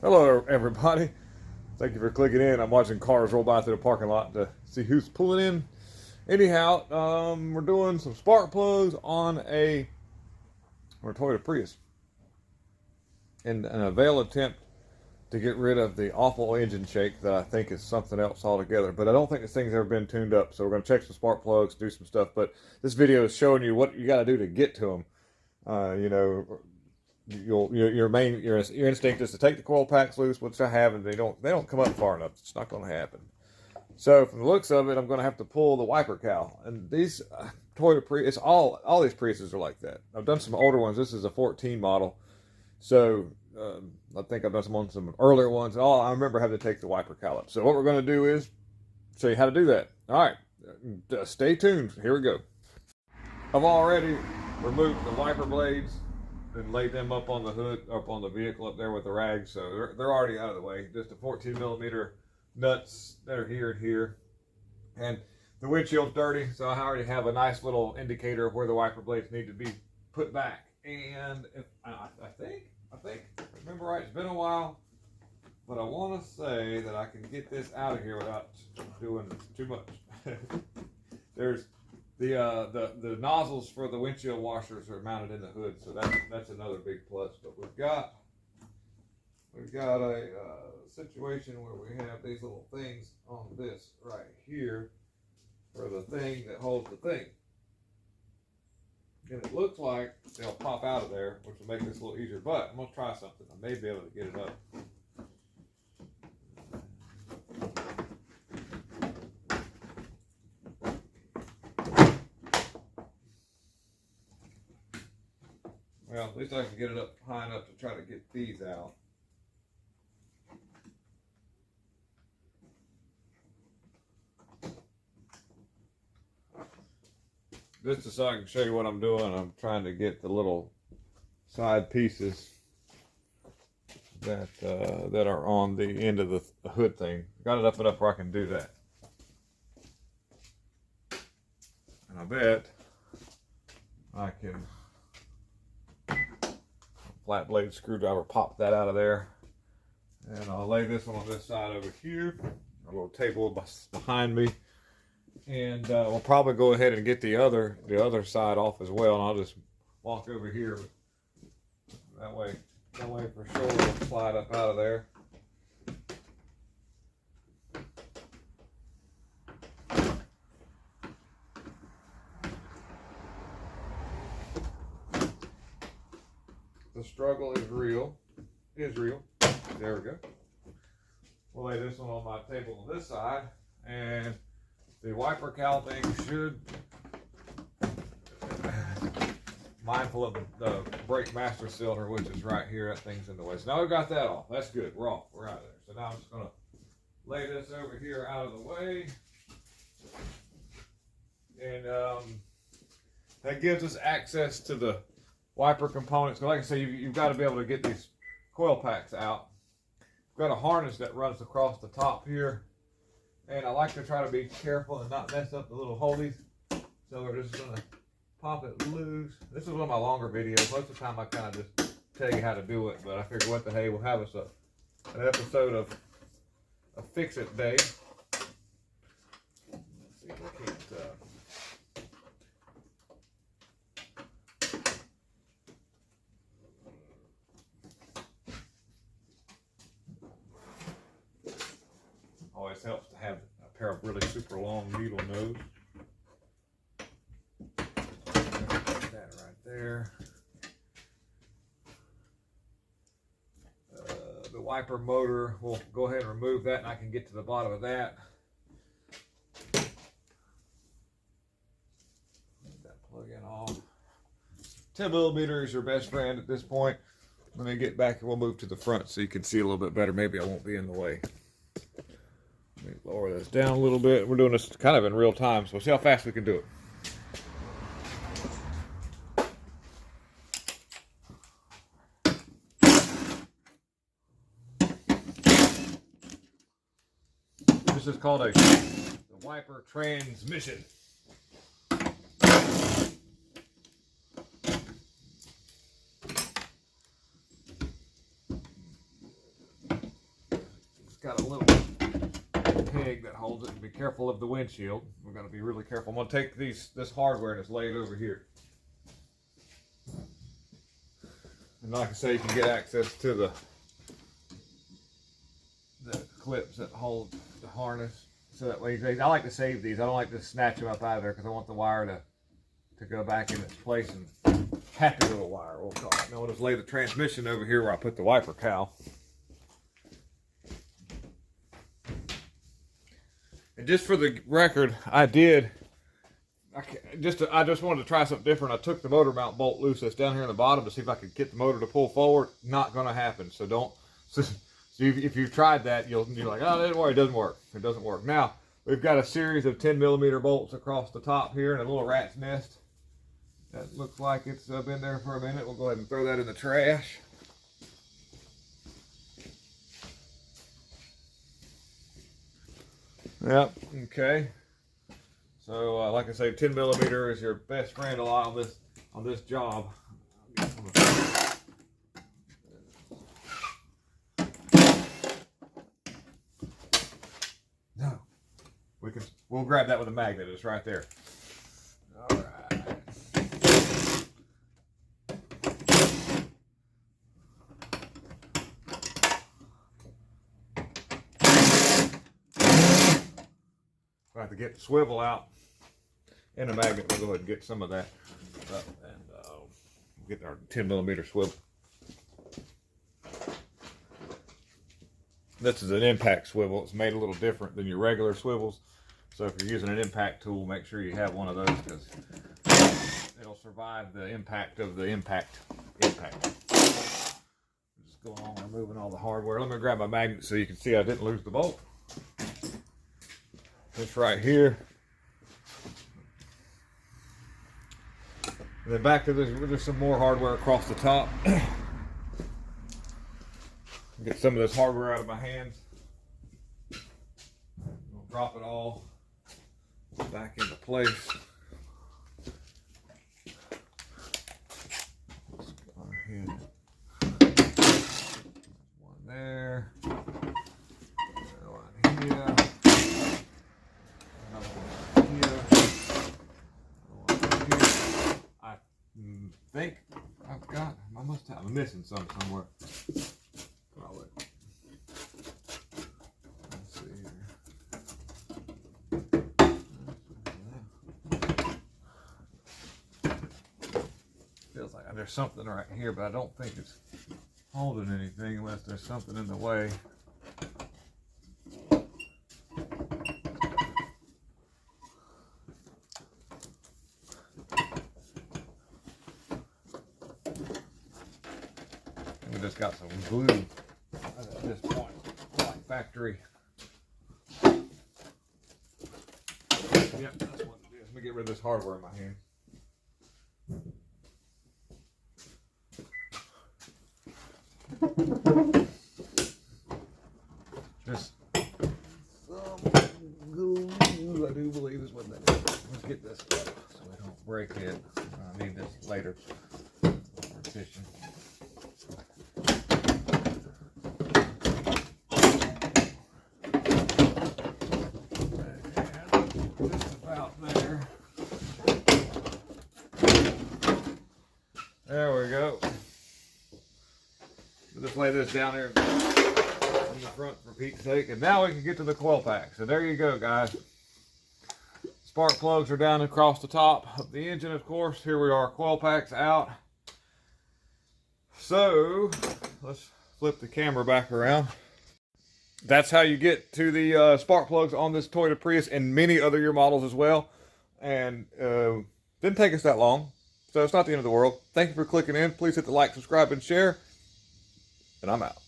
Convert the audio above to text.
Hello, everybody. Thank you for clicking in. I'm watching cars roll by through the parking lot to see who's pulling in. Anyhow, we're doing some spark plugs on a Toyota Prius in an veiled attempt to get rid of the awful engine shake that I think is something else altogether. But I don't think this thing's ever been tuned up, so we're going to check some spark plugs, do some stuff. But this video is showing you what you got to do to get to them. Your instinct is to take the coil packs loose, which I have, and they don't come up far enough. It's not going to happen. So from the looks of it, I'm going to have to pull the wiper cowl. And these Toyota Prius, all these Priuses are like that. I've done some older ones. This is a 14 model, so I think I've done some earlier ones. I remember having to take the wiper cowl up. So what we're going to do is show you how to do that. All right, stay tuned. Here we go. I've already removed the wiper blades and laid them up on the hood, up on the vehicle up there with the rags, so they're already out of the way. Just a 14 millimeter nuts that are here and here, and the windshield's dirty, so I already have a nice little indicator of where the wiper blades need to be put back. And if I think remember right, it's been a while, but I want to say that I can get this out of here without doing too much. There's the nozzles for the windshield washers are mounted in the hood, so that's another big plus. But we've got a situation where we have these little things on this right here for the thing that holds the thing, and it looks like they'll pop out of there, which will make this a little easier. But I'm gonna try something. I may be able to get it up. Well, at least I can get it up high enough to try to get these out. Just so I can show you what I'm doing, I'm trying to get the little side pieces that are on the end of the hood thing. Got it up enough where I can do that. And I bet I can flat blade screwdriver pop that out of there, and I'll lay this one on this side over here, a little table behind me, and we'll probably go ahead and get the other side off as well, and I'll just walk over here. That way for sure it'll slide up out of there. The struggle is real. There we go. We'll lay this one on my table on this side, and the wiper cowl thing should, mindful of the brake master cylinder, which is right here. That thing's in the way. So now we've got that off. That's good. We're off. We're out of there. So now I'm just going to lay this over here out of the way, and that gives us access to the wiper components. Like I say, you've got to be able to get these coil packs out. We've got a harness that runs across the top here, and I like to try to be careful and not mess up the little holeys. So we're just going to pop it loose. This is one of my longer videos. Most of the time I kind of just tell you how to do it, but I figure what the hey, we'll have us an episode of a Fix-It Day. Let's see if I can't always helps to have a pair of really super long needle nose. Put that right there. The wiper motor, we'll go ahead and remove that, and I can get to the bottom of that. Leave that plug-in off. 10 millimeter is your best friend at this point. When I get back, we'll move to the front so you can see a little bit better. Maybe I won't be in the way. Let me lower this down a little bit. We're doing this kind of in real time, so we'll see how fast we can do it. This is called the wiper transmission. got a little peg that holds it. Be careful of the windshield. We're going to be really careful. I'm going to take this hardware and just lay it over here. And like I say, you can get access to the clips that hold the harness. So that way, I like to save these. I don't like to snatch them up either because I want the wire to go back in its place and happy little wire. We'll call it. Now we'll just lay the transmission over here where I put the wiper cowl. And just for the record, I just wanted to try something different. I took the motor mount bolt loose that's down here in the bottom to see if I could get the motor to pull forward. Not going to happen. So don't. So if you've tried that, you're like, oh, it didn't work. It doesn't work. It doesn't work. Now we've got a series of 10mm bolts across the top here and a little rat's nest that looks like it's been there for a minute. We'll go ahead and throw that in the trash. Yep. Okay. So, like I say, 10mm is your best friend a lot on this job. No, we'll grab that with a magnet. It's right there. All right. I have to get the swivel out and a magnet. We'll go ahead and get some of that up and get our 10mm swivel. This is an impact swivel. It's made a little different than your regular swivels. So if you're using an impact tool, make sure you have one of those because it'll survive the impact of the impact. Just going on removing all the hardware. Let me grab my magnet so you can see I didn't lose the bolt. This right here. And then back to this, there's some more hardware across the top. Get some of this hardware out of my hands. I'll drop it all back into place. Let's go ahead. One there. One here. Another one here. One here. I think I've got, I'm missing some somewhere. Probably. Let's see here. Feels like there's something right here, but I don't think it's holding anything unless there's something in the way. We just got some glue at this point, like factory. Yep, that's what it is. Let me get rid of this hardware in my hand. Just some glue, I do believe is what that is. Let's get this so we don't break it. I need this later for fishing. There we go. We'll just lay this down there in the front for Pete's sake. And now we can get to the coil pack. So there you go, guys. Spark plugs are down across the top of the engine, of course. Here we are, coil packs out. So let's flip the camera back around. That's how you get to the spark plugs on this Toyota Prius and many other year models as well. And didn't take us that long. So it's not the end of the world. Thank you for clicking in. Please hit the like, subscribe, and share. And I'm out.